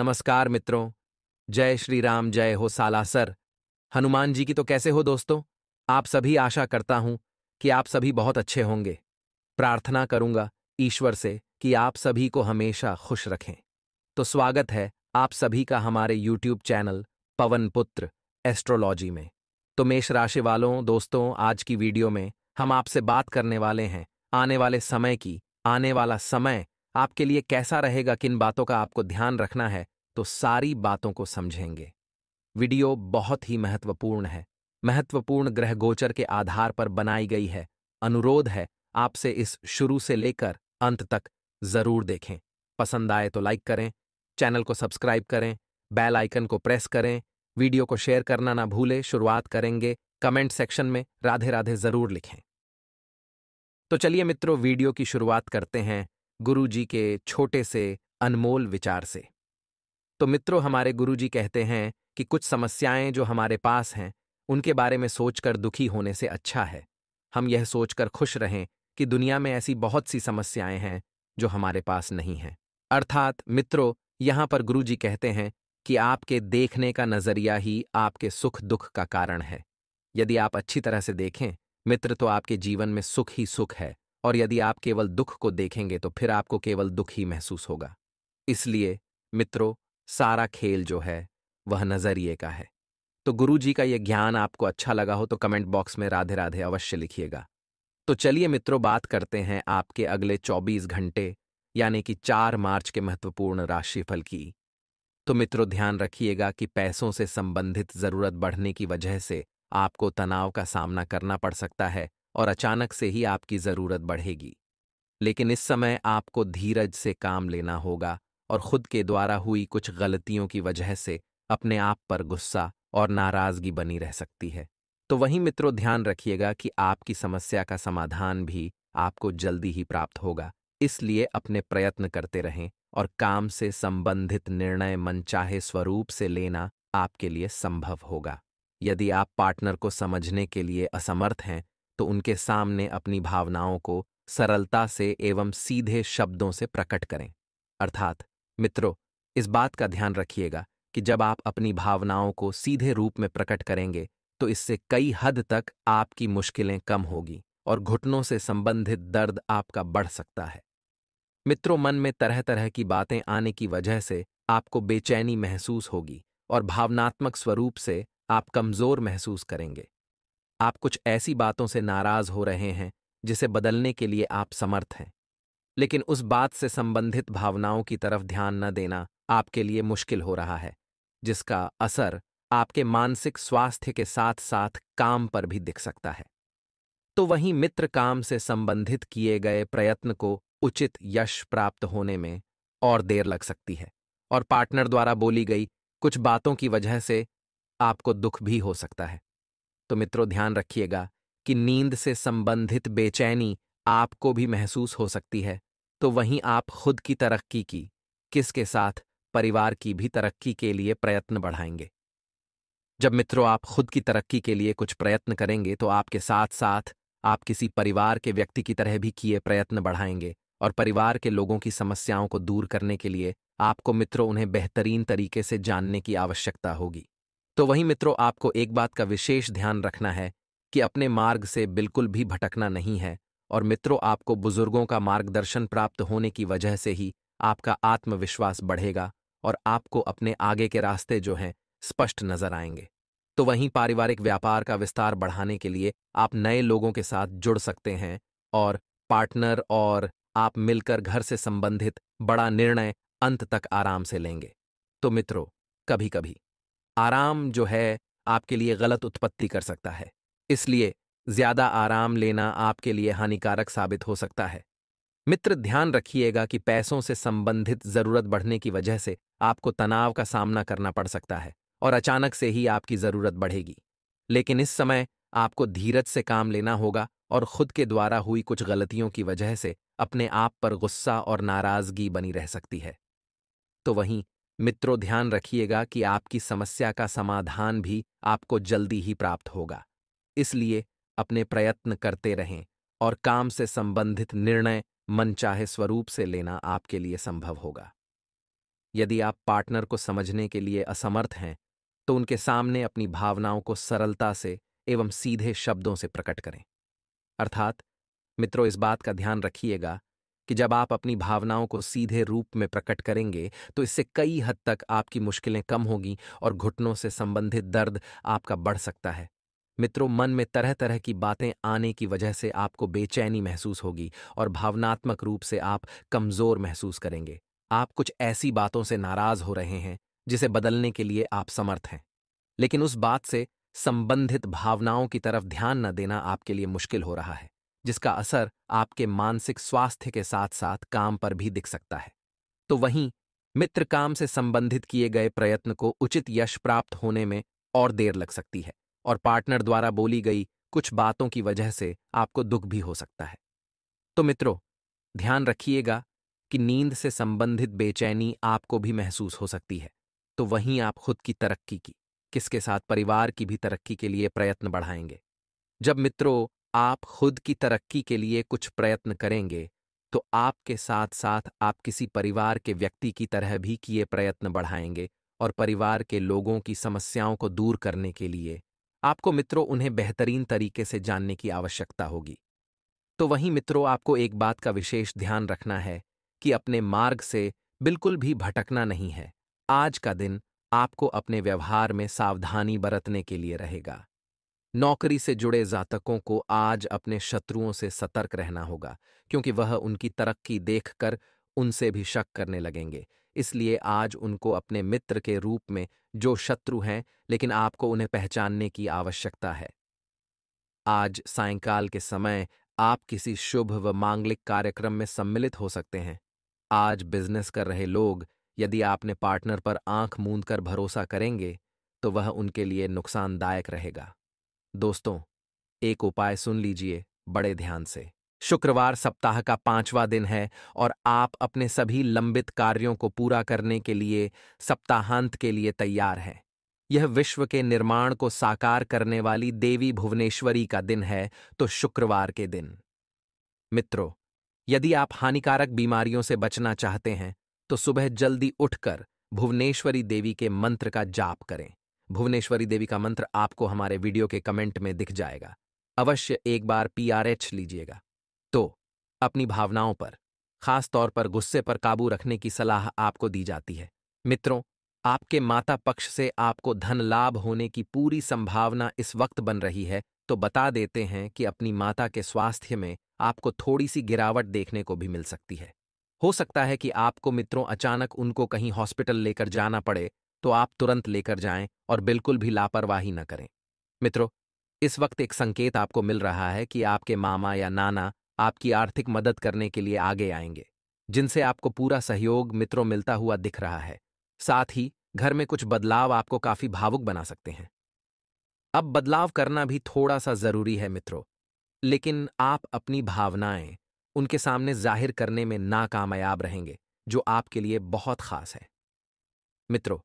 नमस्कार मित्रों। जय श्री राम, जय हो सालासर। हनुमान जी की तो कैसे हो दोस्तों? आप सभी, आशा करता हूं कि आप सभी बहुत अच्छे होंगे। प्रार्थना करूंगा ईश्वर से कि आप सभी को हमेशा खुश रखें। तो स्वागत है आप सभी का हमारे YouTube चैनल पवन पुत्र एस्ट्रोलॉजी में। तो मेष राशि वालों दोस्तों, आज की वीडियो में हम आपसे बात करने वाले हैं आने वाले समय की। आने वाला समय आपके लिए कैसा रहेगा, किन बातों का आपको ध्यान रखना है, तो सारी बातों को समझेंगे। वीडियो बहुत ही महत्वपूर्ण है। महत्वपूर्ण ग्रह गोचर के आधार पर बनाई गई है। अनुरोध है आपसे इस शुरू से लेकर अंत तक जरूर देखें। पसंद आए तो लाइक करें, चैनल को सब्सक्राइब करें, बेल आइकन को प्रेस करें, वीडियो को शेयर करना ना भूलें। शुरुआत करेंगे, कमेंट सेक्शन में राधे राधे जरूर लिखें। तो चलिए मित्रों, वीडियो की शुरुआत करते हैं गुरु जी के छोटे से अनमोल विचार से। तो मित्रों, हमारे गुरु जी कहते हैं कि कुछ समस्याएं जो हमारे पास हैं, उनके बारे में सोचकर दुखी होने से अच्छा है हम यह सोचकर खुश रहें कि दुनिया में ऐसी बहुत सी समस्याएं हैं जो हमारे पास नहीं हैं। अर्थात मित्रों, यहां पर गुरु जी कहते हैं कि आपके देखने का नजरिया ही आपके सुख दुख का कारण है। यदि आप अच्छी तरह से देखें मित्र, तो आपके जीवन में सुख ही सुख है, और यदि आप केवल दुख को देखेंगे तो फिर आपको केवल दुख ही महसूस होगा। इसलिए मित्रों, सारा खेल जो है वह नजरिए का है। तो गुरु जी का यह ज्ञान आपको अच्छा लगा हो तो कमेंट बॉक्स में राधे राधे अवश्य लिखिएगा। तो चलिए मित्रों, बात करते हैं आपके अगले 24 घंटे यानी कि 4 मार्च के महत्वपूर्ण राशिफल की। तो मित्रों, ध्यान रखिएगा कि पैसों से संबंधित जरूरत बढ़ने की वजह से आपको तनाव का सामना करना पड़ सकता है और अचानक से ही आपकी जरूरत बढ़ेगी। लेकिन इस समय आपको धीरज से काम लेना होगा और खुद के द्वारा हुई कुछ गलतियों की वजह से अपने आप पर गुस्सा और नाराजगी बनी रह सकती है। तो वहीं मित्रों, ध्यान रखिएगा कि आपकी समस्या का समाधान भी आपको जल्दी ही प्राप्त होगा। इसलिए अपने प्रयत्न करते रहें और काम से संबंधित निर्णय मनचाहे स्वरूप से लेना आपके लिए संभव होगा। यदि आप पार्टनर को समझने के लिए असमर्थ हैं तो उनके सामने अपनी भावनाओं को सरलता से एवं सीधे शब्दों से प्रकट करें। अर्थात मित्रों, इस बात का ध्यान रखिएगा कि जब आप अपनी भावनाओं को सीधे रूप में प्रकट करेंगे तो इससे कई हद तक आपकी मुश्किलें कम होगी और घुटनों से संबंधित दर्द आपका बढ़ सकता है। मित्रों, मन में तरह तरह की बातें आने की वजह से आपको बेचैनी महसूस होगी और भावनात्मक स्वरूप से आप कमजोर महसूस करेंगे। आप कुछ ऐसी बातों से नाराज हो रहे हैं जिसे बदलने के लिए आप समर्थ हैं, लेकिन उस बात से संबंधित भावनाओं की तरफ ध्यान न देना आपके लिए मुश्किल हो रहा है, जिसका असर आपके मानसिक स्वास्थ्य के साथ साथ काम पर भी दिख सकता है। तो वहीं मित्र, काम से संबंधित किए गए प्रयत्न को उचित यश प्राप्त होने में और देर लग सकती है, और पार्टनर द्वारा बोली गई कुछ बातों की वजह से आपको दुख भी हो सकता है। तो मित्रों, ध्यान रखिएगा कि नींद से संबंधित बेचैनी आपको भी महसूस हो सकती है। तो वहीं आप खुद की तरक्की की किसके साथ परिवार की भी तरक्की के लिए प्रयत्न बढ़ाएंगे। जब मित्रों आप खुद की तरक्की के लिए कुछ प्रयत्न करेंगे तो आपके साथ साथ आप किसी परिवार के व्यक्ति की तरह भी किए प्रयत्न बढ़ाएंगे, और परिवार के लोगों की समस्याओं को दूर करने के लिए आपको मित्रों उन्हें बेहतरीन तरीके से जानने की आवश्यकता होगी। तो वहीं मित्रों, आपको एक बात का विशेष ध्यान रखना है कि अपने मार्ग से बिल्कुल भी भटकना नहीं है, और मित्रों आपको बुजुर्गों का मार्गदर्शन प्राप्त होने की वजह से ही आपका आत्मविश्वास बढ़ेगा और आपको अपने आगे के रास्ते जो हैं स्पष्ट नजर आएंगे। तो वहीं पारिवारिक व्यापार का विस्तार बढ़ाने के लिए आप नए लोगों के साथ जुड़ सकते हैं, और पार्टनर और आप मिलकर घर से संबंधित बड़ा निर्णय अंत तक आराम से लेंगे। तो मित्रों, कभी कभी आराम जो है आपके लिए गलत उत्पत्ति कर सकता है, इसलिए ज्यादा आराम लेना आपके लिए हानिकारक साबित हो सकता है। मित्र, ध्यान रखिएगा कि पैसों से संबंधित जरूरत बढ़ने की वजह से आपको तनाव का सामना करना पड़ सकता है और अचानक से ही आपकी जरूरत बढ़ेगी। लेकिन इस समय आपको धीरज से काम लेना होगा और खुद के द्वारा हुई कुछ गलतियों की वजह से अपने आप पर गुस्सा और नाराजगी बनी रह सकती है। तो वहीं मित्रों, ध्यान रखिएगा कि आपकी समस्या का समाधान भी आपको जल्दी ही प्राप्त होगा। इसलिए अपने प्रयत्न करते रहें और काम से संबंधित निर्णय मनचाहे स्वरूप से लेना आपके लिए संभव होगा। यदि आप पार्टनर को समझने के लिए असमर्थ हैं, तो उनके सामने अपनी भावनाओं को सरलता से एवं सीधे शब्दों से प्रकट करें। अर्थात मित्रों, इस बात का ध्यान रखिएगा कि जब आप अपनी भावनाओं को सीधे रूप में प्रकट करेंगे, तो इससे कई हद तक आपकी मुश्किलें कम होगी और घुटनों से संबंधित दर्द आपका बढ़ सकता है। मित्रों, मन में तरह तरह की बातें आने की वजह से आपको बेचैनी महसूस होगी और भावनात्मक रूप से आप कमजोर महसूस करेंगे। आप कुछ ऐसी बातों से नाराज हो रहे हैं जिसे बदलने के लिए आप समर्थ हैं, लेकिन उस बात से संबंधित भावनाओं की तरफ ध्यान न देना आपके लिए मुश्किल हो रहा है, जिसका असर आपके मानसिक स्वास्थ्य के साथ साथ काम पर भी दिख सकता है। तो वहीं मित्र काम से संबंधित किए गए प्रयत्न को उचित यश प्राप्त होने में और देर लग सकती है और पार्टनर द्वारा बोली गई कुछ बातों की वजह से आपको दुख भी हो सकता है। तो मित्रों, ध्यान रखिएगा कि नींद से संबंधित बेचैनी आपको भी महसूस हो सकती है। तो वहीं आप खुद की तरक्की की, किसके साथ परिवार की भी तरक्की के लिए प्रयत्न बढ़ाएंगे। जब मित्रों आप खुद की तरक्की के लिए कुछ प्रयत्न करेंगे, तो आपके साथ साथ आप किसी परिवार के व्यक्ति की तरह भी किए प्रयत्न बढ़ाएंगे और परिवार के लोगों की समस्याओं को दूर करने के लिए आपको मित्रों उन्हें बेहतरीन तरीके से जानने की आवश्यकता होगी। तो वहीं मित्रों आपको एक बात का विशेष ध्यान रखना है कि अपने मार्ग से बिल्कुल भी भटकना नहीं है। आज का दिन आपको अपने व्यवहार में सावधानी बरतने के लिए रहेगा। नौकरी से जुड़े जातकों को आज अपने शत्रुओं से सतर्क रहना होगा, क्योंकि वह उनकी तरक्की देखकर उनसे भी शक करने लगेंगे। इसलिए आज उनको अपने मित्र के रूप में जो शत्रु हैं, लेकिन आपको उन्हें पहचानने की आवश्यकता है। आज सायंकाल के समय आप किसी शुभ व मांगलिक कार्यक्रम में सम्मिलित हो सकते हैं। आज बिजनेस कर रहे लोग यदि आपने पार्टनर पर आंख मूंद कर भरोसा करेंगे, तो वह उनके लिए नुकसानदायक रहेगा। दोस्तों, एक उपाय सुन लीजिए बड़े ध्यान से। शुक्रवार सप्ताह का 5वां दिन है और आप अपने सभी लंबित कार्यों को पूरा करने के लिए सप्ताहांत के लिए तैयार हैं। यह विश्व के निर्माण को साकार करने वाली देवी भुवनेश्वरी का दिन है, तो शुक्रवार के दिन मित्रों, यदि आप हानिकारक बीमारियों से बचना चाहते हैं, तो सुबह जल्दी उठकर भुवनेश्वरी देवी के मंत्र का जाप करें। भुवनेश्वरी देवी का मंत्र आपको हमारे वीडियो के कमेंट में दिख जाएगा। अवश्य एक बार PRH लीजिएगा। तो अपनी भावनाओं पर, खास तौर पर गुस्से पर काबू रखने की सलाह आपको दी जाती है। मित्रों, आपके माता पक्ष से आपको धन लाभ होने की पूरी संभावना इस वक्त बन रही है, तो बता देते हैं कि अपनी माता के स्वास्थ्य में आपको थोड़ी सी गिरावट देखने को भी मिल सकती है। हो सकता है कि आपको मित्रों अचानक उनको कहीं हॉस्पिटल लेकर जाना पड़े, तो आप तुरंत लेकर जाएं और बिल्कुल भी लापरवाही न करें। मित्रों, इस वक्त एक संकेत आपको मिल रहा है कि आपके मामा या नाना आपकी आर्थिक मदद करने के लिए आगे आएंगे, जिनसे आपको पूरा सहयोग मित्रों मिलता हुआ दिख रहा है। साथ ही घर में कुछ बदलाव आपको काफी भावुक बना सकते हैं। अब बदलाव करना भी थोड़ा सा जरूरी है मित्रों, लेकिन आप अपनी भावनाएं उनके सामने जाहिर करने में नाकामयाब रहेंगे, जो आपके लिए बहुत खास है। मित्रों,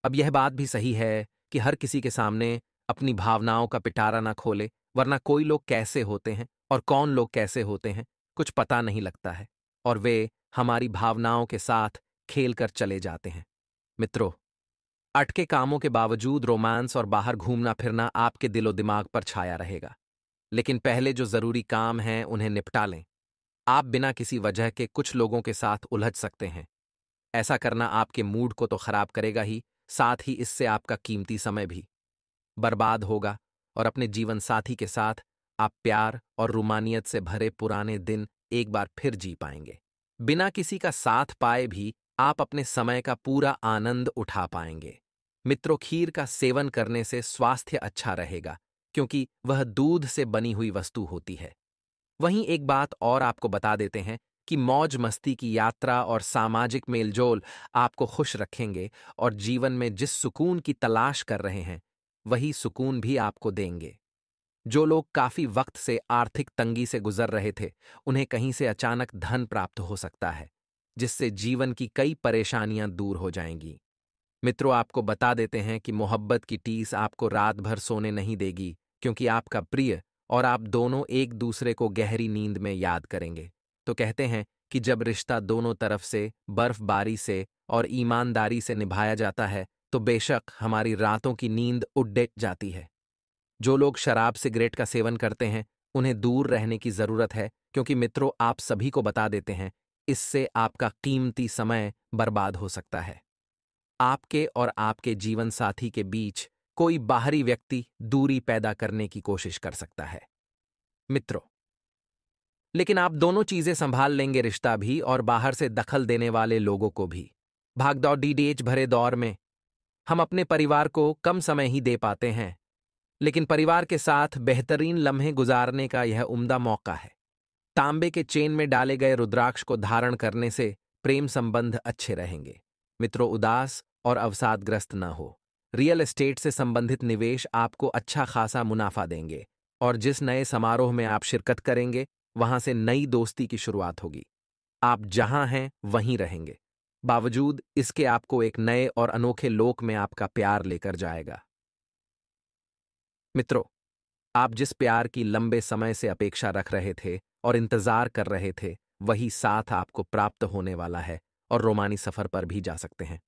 अब यह बात भी सही है कि हर किसी के सामने अपनी भावनाओं का पिटारा ना खोले, वरना कोई लोग कैसे होते हैं और कौन लोग कैसे होते हैं कुछ पता नहीं लगता है और वे हमारी भावनाओं के साथ खेल कर चले जाते हैं। मित्रों, अटके कामों के बावजूद रोमांस और बाहर घूमना फिरना आपके दिलो दिमाग पर छाया रहेगा, लेकिन पहले जो जरूरी काम हैं उन्हें निपटा लें। आप बिना किसी वजह के कुछ लोगों के साथ उलझ सकते हैं। ऐसा करना आपके मूड को तो खराब करेगा ही, साथ ही इससे आपका कीमती समय भी बर्बाद होगा और अपने जीवन साथी के साथ आप प्यार और रूमानियत से भरे पुराने दिन एक बार फिर जी पाएंगे। बिना किसी का साथ पाए भी आप अपने समय का पूरा आनंद उठा पाएंगे। मित्रों, खीर का सेवन करने से स्वास्थ्य अच्छा रहेगा, क्योंकि वह दूध से बनी हुई वस्तु होती है। वहीं एक बात और आपको बता देते हैं कि मौज मस्ती की यात्रा और सामाजिक मेलजोल आपको खुश रखेंगे और जीवन में जिस सुकून की तलाश कर रहे हैं, वही सुकून भी आपको देंगे। जो लोग काफी वक्त से आर्थिक तंगी से गुजर रहे थे, उन्हें कहीं से अचानक धन प्राप्त हो सकता है, जिससे जीवन की कई परेशानियां दूर हो जाएंगी। मित्रों, आपको बता देते हैं कि मोहब्बत की टीस आपको रात भर सोने नहीं देगी, क्योंकि आपका प्रिय और आप दोनों एक दूसरे को गहरी नींद में याद करेंगे। तो कहते हैं कि जब रिश्ता दोनों तरफ से बर्फबारी से और ईमानदारी से निभाया जाता है तो बेशक हमारी रातों की नींद उड़ जाती है। जो लोग शराब सिगरेट का सेवन करते हैं उन्हें दूर रहने की जरूरत है, क्योंकि मित्रों आप सभी को बता देते हैं इससे आपका कीमती समय बर्बाद हो सकता है। आपके और आपके जीवन साथी के बीच कोई बाहरी व्यक्ति दूरी पैदा करने की कोशिश कर सकता है। मित्रों, लेकिन आप दोनों चीजें संभाल लेंगे, रिश्ता भी और बाहर से दखल देने वाले लोगों को भी। भागदौड़ डीडीएच भरे दौर में हम अपने परिवार को कम समय ही दे पाते हैं, लेकिन परिवार के साथ बेहतरीन लम्हे गुजारने का यह उम्दा मौका है। तांबे के चेन में डाले गए रुद्राक्ष को धारण करने से प्रेम संबंध अच्छे रहेंगे। मित्रों, उदास और अवसादग्रस्त न हो। रियल एस्टेट से संबंधित निवेश आपको अच्छा खासा मुनाफा देंगे और जिस नए समारोह में आप शिरकत करेंगे वहां से नई दोस्ती की शुरुआत होगी। आप जहां हैं वहीं रहेंगे, बावजूद इसके आपको एक नए और अनोखे लोक में आपका प्यार लेकर जाएगा। मित्रों, आप जिस प्यार की लंबे समय से अपेक्षा रख रहे थे और इंतजार कर रहे थे वही साथ आपको प्राप्त होने वाला है और रोमानी सफर पर भी जा सकते हैं।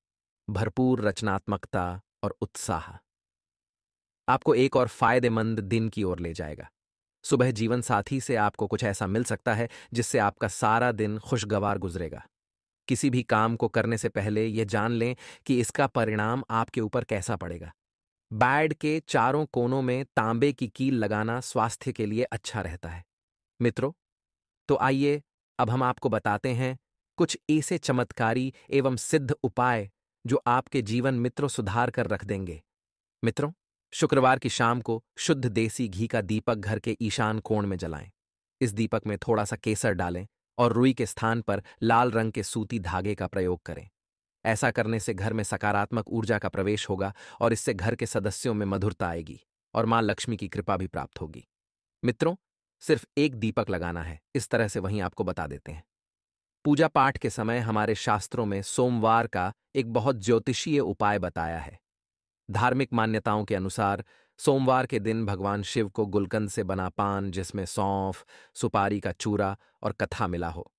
भरपूर रचनात्मकता और उत्साह आपको एक और फायदेमंद दिन की ओर ले जाएगा। सुबह जीवन साथी से आपको कुछ ऐसा मिल सकता है जिससे आपका सारा दिन खुशगवार गुजरेगा। किसी भी काम को करने से पहले यह जान लें कि इसका परिणाम आपके ऊपर कैसा पड़ेगा। बेड के चारों कोनों में तांबे की कील लगाना स्वास्थ्य के लिए अच्छा रहता है। मित्रों, तो आइए अब हम आपको बताते हैं कुछ ऐसे चमत्कारी एवं सिद्ध उपाय जो आपके जीवन मित्रों सुधार कर रख देंगे। मित्रों, शुक्रवार की शाम को शुद्ध देसी घी का दीपक घर के ईशान कोण में जलाएं। इस दीपक में थोड़ा सा केसर डालें और रुई के स्थान पर लाल रंग के सूती धागे का प्रयोग करें। ऐसा करने से घर में सकारात्मक ऊर्जा का प्रवेश होगा और इससे घर के सदस्यों में मधुरता आएगी और मां लक्ष्मी की कृपा भी प्राप्त होगी। मित्रों, सिर्फ एक दीपक लगाना है, इस तरह से वहीं आपको बता देते हैं। पूजा पाठ के समय हमारे शास्त्रों में सोमवार का एक बहुत ज्योतिषीय उपाय बताया है। धार्मिक मान्यताओं के अनुसार सोमवार के दिन भगवान शिव को गुलकंद से बना पान, जिसमें सौंफ, सुपारी का चूरा और कथा मिला हो,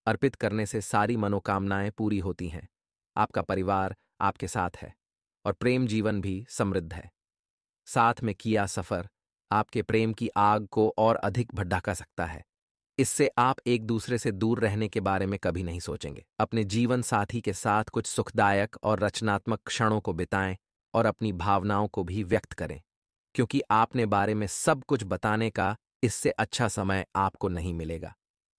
अर्पित करने से सारी मनोकामनाएं पूरी होती हैं। आपका परिवार आपके साथ है और प्रेम जीवन भी समृद्ध है। साथ में किया सफर आपके प्रेम की आग को और अधिक भड़का सकता है। इससे आप एक दूसरे से दूर रहने के बारे में कभी नहीं सोचेंगे। अपने जीवन साथी के साथ कुछ सुखदायक और रचनात्मक क्षणों को बिताएं और अपनी भावनाओं को भी व्यक्त करें, क्योंकि आपने बारे में सब कुछ बताने का इससे अच्छा समय आपको नहीं मिलेगा।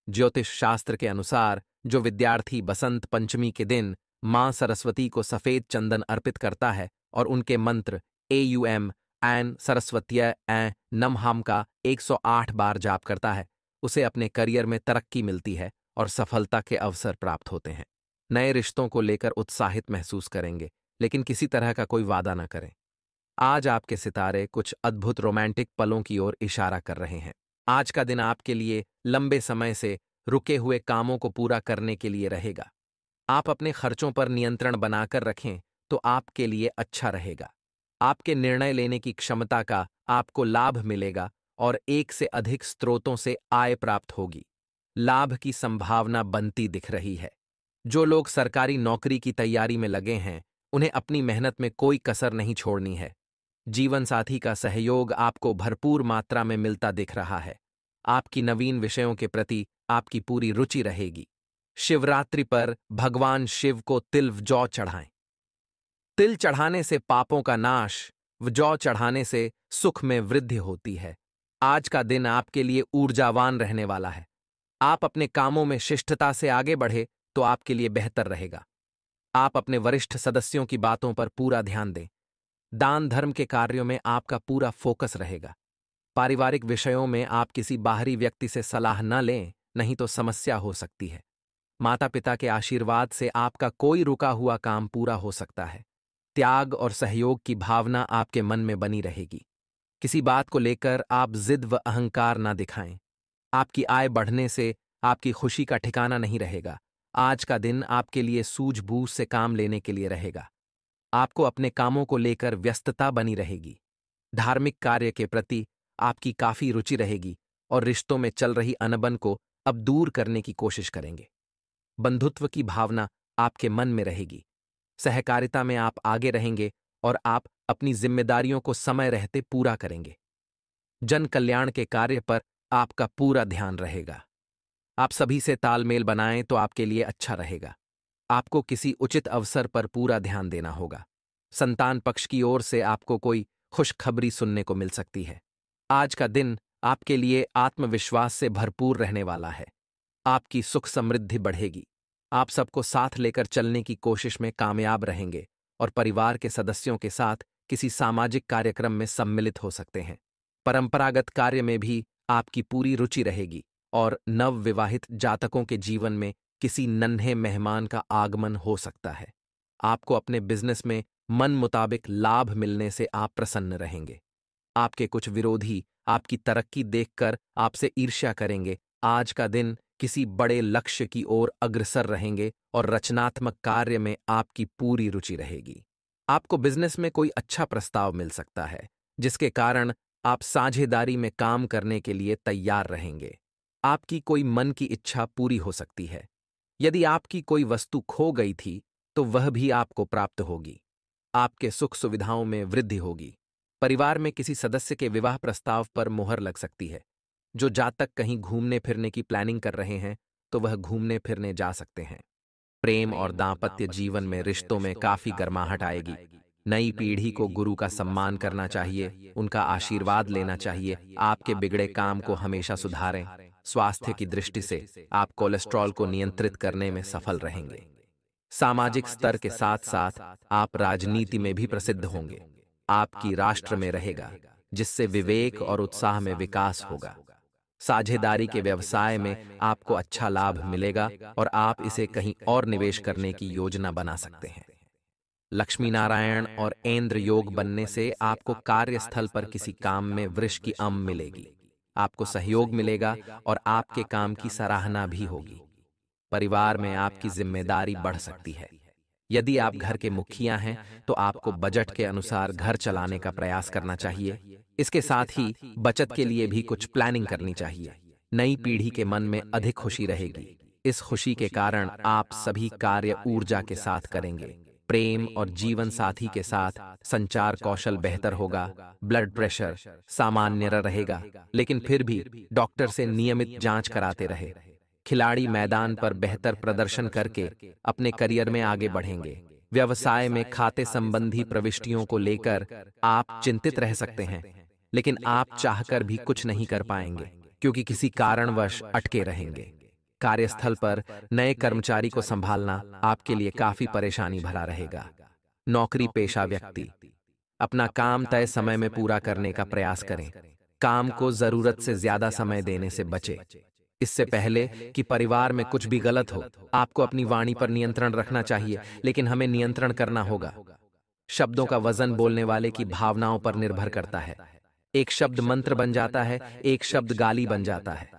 ज्योतिष शास्त्र के अनुसार जो विद्यार्थी बसंत पंचमी के दिन मां सरस्वती को सफेद चंदन अर्पित करता है और उनके मंत्र एयुएम एन सरस्वत्य ए नमहाम का 108 बार जाप करता है, उसे अपने करियर में तरक्की मिलती है और सफलता के अवसर प्राप्त होते हैं। नए रिश्तों को लेकर उत्साहित महसूस करेंगे, लेकिन किसी तरह का कोई वादा न करें। आज आपके सितारे कुछ अद्भुत रोमांटिक पलों की ओर इशारा कर रहे हैं। आज का दिन आपके लिए लंबे समय से रुके हुए कामों को पूरा करने के लिए रहेगा। आप अपने खर्चों पर नियंत्रण बनाकर रखें तो आपके लिए अच्छा रहेगा। आपके निर्णय लेने की क्षमता का आपको लाभ मिलेगा और एक से अधिक स्रोतों से आय प्राप्त होगी। लाभ की संभावना बनती दिख रही है। जो लोग सरकारी नौकरी की तैयारी में लगे हैं उन्हें अपनी मेहनत में कोई कसर नहीं छोड़नी है। जीवन साथी का सहयोग आपको भरपूर मात्रा में मिलता दिख रहा है। आपकी नवीन विषयों के प्रति आपकी पूरी रुचि रहेगी। शिवरात्रि पर भगवान शिव को तिल जौ चढ़ाएं। तिल चढ़ाने से पापों का नाश, जौ चढ़ाने से सुख में वृद्धि होती है। आज का दिन आपके लिए ऊर्जावान रहने वाला है। आप अपने कामों में शिष्टता से आगे बढ़े तो आपके लिए बेहतर रहेगा। आप अपने वरिष्ठ सदस्यों की बातों पर पूरा ध्यान दें। दान धर्म के कार्यों में आपका पूरा फोकस रहेगा। पारिवारिक विषयों में आप किसी बाहरी व्यक्ति से सलाह न लें, नहीं तो समस्या हो सकती है। माता पिता के आशीर्वाद से आपका कोई रुका हुआ काम पूरा हो सकता है। त्याग और सहयोग की भावना आपके मन में बनी रहेगी। किसी बात को लेकर आप जिद व अहंकार ना दिखाएं। आपकी आय बढ़ने से आपकी खुशी का ठिकाना नहीं रहेगा। आज का दिन आपके लिए सूझबूझ से काम लेने के लिए रहेगा। आपको अपने कामों को लेकर व्यस्तता बनी रहेगी। धार्मिक कार्य के प्रति आपकी काफी रुचि रहेगी और रिश्तों में चल रही अनबन को अब दूर करने की कोशिश करेंगे। बंधुत्व की भावना आपके मन में रहेगी। सहकारिता में आप आगे रहेंगे और आप अपनी जिम्मेदारियों को समय रहते पूरा करेंगे। जन कल्याण के कार्य पर आपका पूरा ध्यान रहेगा। आप सभी से तालमेल बनाएं तो आपके लिए अच्छा रहेगा। आपको किसी उचित अवसर पर पूरा ध्यान देना होगा। संतान पक्ष की ओर से आपको कोई खुशखबरी सुनने को मिल सकती है। आज का दिन आपके लिए आत्मविश्वास से भरपूर रहने वाला है। आपकी सुख समृद्धि बढ़ेगी। आप सबको साथ लेकर चलने की कोशिश में कामयाब रहेंगे और परिवार के सदस्यों के साथ किसी सामाजिक कार्यक्रम में सम्मिलित हो सकते हैं। परंपरागत कार्य में भी आपकी पूरी रुचि रहेगी और नवविवाहित जातकों के जीवन में किसी नन्हे मेहमान का आगमन हो सकता है। आपको अपने बिजनेस में मन मुताबिक लाभ मिलने से आप प्रसन्न रहेंगे। आपके कुछ विरोधी आपकी तरक्की देखकर आपसे ईर्ष्या करेंगे। आज का दिन किसी बड़े लक्ष्य की ओर अग्रसर रहेंगे और रचनात्मक कार्य में आपकी पूरी रुचि रहेगी। आपको बिजनेस में कोई अच्छा प्रस्ताव मिल सकता है, जिसके कारण आप साझेदारी में काम करने के लिए तैयार रहेंगे। आपकी कोई मन की इच्छा पूरी हो सकती है। यदि आपकी कोई वस्तु खो गई थी तो वह भी आपको प्राप्त होगी। आपके सुख सुविधाओं में वृद्धि होगी। परिवार में किसी सदस्य के विवाह प्रस्ताव पर मुहर लग सकती है। जो जातक कहीं घूमने फिरने की प्लानिंग कर रहे हैं तो वह घूमने फिरने जा सकते हैं। प्रेम और दांपत्य जीवन में रिश्तों में काफी गर्माहट आएगी। नई पीढ़ी को गुरु का सम्मान करना चाहिए, उनका आशीर्वाद लेना चाहिए। आपके बिगड़े काम को हमेशा सुधारें। स्वास्थ्य की दृष्टि से आप कोलेस्ट्रॉल को नियंत्रित करने में सफल रहेंगे। सामाजिक स्तर के साथ साथ आप राजनीति में भी प्रसिद्ध होंगे। आपकी राष्ट्र में रहेगा, जिससे विवेक और उत्साह में विकास होगा। साझेदारी के व्यवसाय में आपको अच्छा लाभ मिलेगा और आप इसे कहीं और निवेश करने की योजना बना सकते हैं। लक्ष्मी नारायण और ऐन्द्र योग बनने से आपको कार्यस्थल पर किसी काम में वृष की मिलेगी। आपको सहयोग मिलेगा और आपके काम की सराहना भी होगी। परिवार में आपकी जिम्मेदारी बढ़ सकती है। यदि आप घर के मुखिया हैं तो आपको बजट के अनुसार घर चलाने का प्रयास करना चाहिए। इसके साथ ही बचत के लिए भी कुछ प्लानिंग करनी चाहिए। नई पीढ़ी के मन में अधिक खुशी रहेगी। इस खुशी के कारण आप सभी कार्य ऊर्जा के साथ करेंगे। प्रेम और जीवन साथी के साथ संचार कौशल बेहतर होगा। ब्लड प्रेशर सामान्य रहेगा, लेकिन फिर भी डॉक्टर से नियमित जांच कराते रहे। खिलाड़ी मैदान पर बेहतर प्रदर्शन करके अपने करियर में आगे बढ़ेंगे। व्यवसाय में खाते संबंधी प्रविष्टियों को लेकर आप चिंतित रह सकते हैं, लेकिन आप चाहकर भी कुछ नहीं कर पाएंगे क्योंकि किसी कारणवश अटके रहेंगे। कार्यस्थल पर नए कर्मचारी को संभालना आपके लिए काफी परेशानी भरा रहेगा। नौकरी पेशा व्यक्ति अपना काम तय समय में पूरा करने का प्रयास करें। काम को जरूरत से ज्यादा समय देने से बचें। इससे पहले कि परिवार में कुछ भी गलत हो, आपको अपनी वाणी पर नियंत्रण रखना चाहिए, लेकिन हमें नियंत्रण करना होगा। शब्दों का वजन बोलने वाले की भावनाओं पर निर्भर करता है। एक शब्द मंत्र बन जाता है, एक शब्द गाली बन जाता है।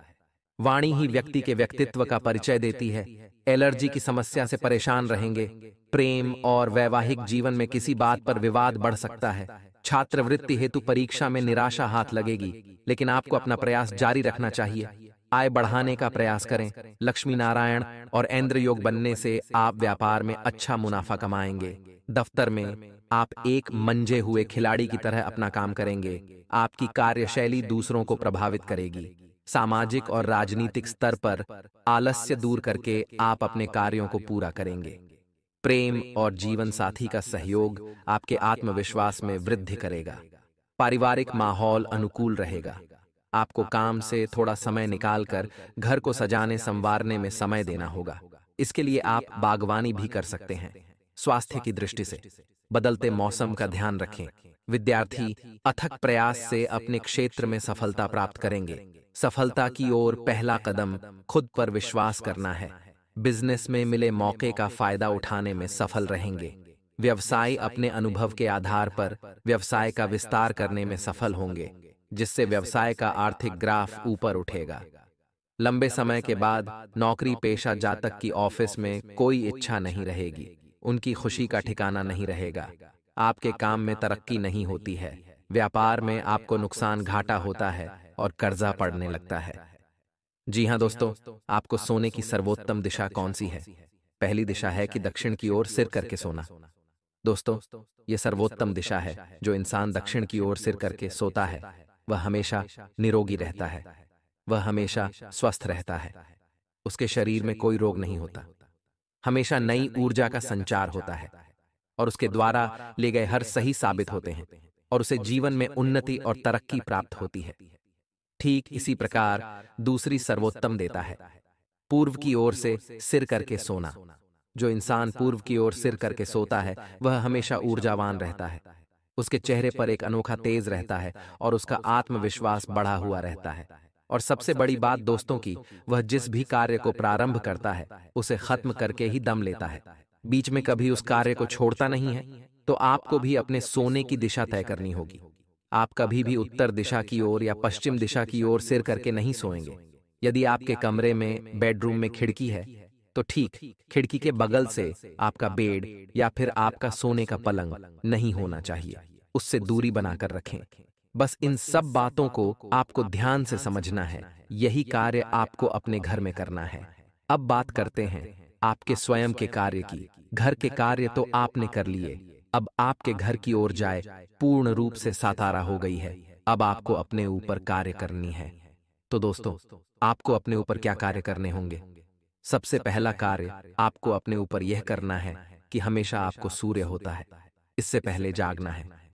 वाणी ही व्यक्ति के व्यक्तित्व का परिचय देती है। एलर्जी की समस्या से परेशान रहेंगे। प्रेम और वैवाहिक जीवन में किसी बात पर विवाद बढ़ सकता है। छात्रवृत्ति हेतु परीक्षा में निराशा हाथ लगेगी, लेकिन आपको अपना प्रयास जारी रखना चाहिए। आय बढ़ाने का प्रयास करें। लक्ष्मी नारायण और ऐन्द्र योग बनने से आप व्यापार में अच्छा मुनाफा कमाएंगे। दफ्तर में आप एक मंजे हुए खिलाड़ी की तरह अपना काम करेंगे। आपकी कार्यशैली दूसरों को प्रभावित करेगी। सामाजिक और राजनीतिक स्तर पर आलस्य दूर करके आप अपने कार्यों को पूरा करेंगे। प्रेम और जीवन साथी का सहयोग आपके आत्मविश्वास में वृद्धि करेगा। पारिवारिक माहौल अनुकूल रहेगा। आपको काम से थोड़ा समय निकालकर घर को सजाने संवारने में समय देना होगा। इसके लिए आप बागवानी भी कर सकते हैं। स्वास्थ्य की दृष्टि से बदलते मौसम का ध्यान रखें। विद्यार्थी अथक प्रयास से अपने क्षेत्र में सफलता प्राप्त करेंगे। सफलता की ओर पहला कदम खुद पर विश्वास करना है। बिजनेस में मिले मौके का फायदा उठाने में सफल रहेंगे। व्यवसायी अपने अनुभव के आधार पर व्यवसाय का विस्तार करने में सफल होंगे, जिससे व्यवसाय का आर्थिक ग्राफ ऊपर उठेगा। लंबे समय के बाद नौकरी पेशा जातक की ऑफिस में कोई इच्छा नहीं रहेगी। उनकी खुशी का ठिकाना नहीं रहेगा। आपके काम में तरक्की नहीं होती है। व्यापार में आपको नुकसान घाटा होता है और कर्जा पड़ने लगता है। जी हाँ दोस्तों, आपको सोने की सर्वोत्तम दिशा कौन सी है? पहली दिशा है कि दक्षिण की ओर सिर करके सोना। दोस्तों, यह सर्वोत्तम दिशा है। जो इंसान दक्षिण की ओर सिर करके सोता है वह हमेशा निरोगी रहता है, वह हमेशा स्वस्थ रहता है, उसके शरीर में कोई रोग नहीं होता, हमेशा नई ऊर्जा का संचार होता है और उसके द्वारा ले गए हर सही साबित होते हैं और उसे जीवन में उन्नति और तरक्की प्राप्त होती है। ठीक इसी प्रकार दूसरी सर्वोत्तम देता है पूर्व की ओर से सिर करके सोना। जो इंसान पूर्व की ओर सिर करके सोता है वह हमेशा ऊर्जावान रहता है, उसके चेहरे पर एक अनोखा तेज रहता है और उसका आत्मविश्वास बढ़ा हुआ रहता है। और सबसे बड़ी बात दोस्तों की, वह जिस भी कार्य को प्रारंभ करता है उसे खत्म करके ही दम लेता है, बीच में कभी उस कार्य को छोड़ता नहीं है। तो आपको भी अपने सोने की दिशा तय करनी होगी। आप कभी भी उत्तर दिशा की ओर या पश्चिम दिशा की ओर सिर करके नहीं सोएंगे। यदि आपके कमरे में बेडरूम में खिड़की है तो ठीक खिड़की के बगल से आपका बेड या फिर आपका सोने का पलंग नहीं होना चाहिए, उससे दूरी बनाकर रखें। बस इन सब बातों को आपको ध्यान से समझना है। यही कार्य आपको अपने घर में करना है। अब बात करते हैं आपके स्वयं के कार्य की। घर के कार्य तो आपने कर लिए, अब आपके घर की ओर जाए पूर्ण रूप से सातारा हो गई है। अब आपको अपने ऊपर कार्य करनी है। तो दोस्तों, आपको अपने ऊपर क्या कार्य करने होंगे? सबसे पहला कार्य आपको अपने ऊपर यह करना है कि हमेशा आपको सूर्य होता है, इससे पहले जागना है।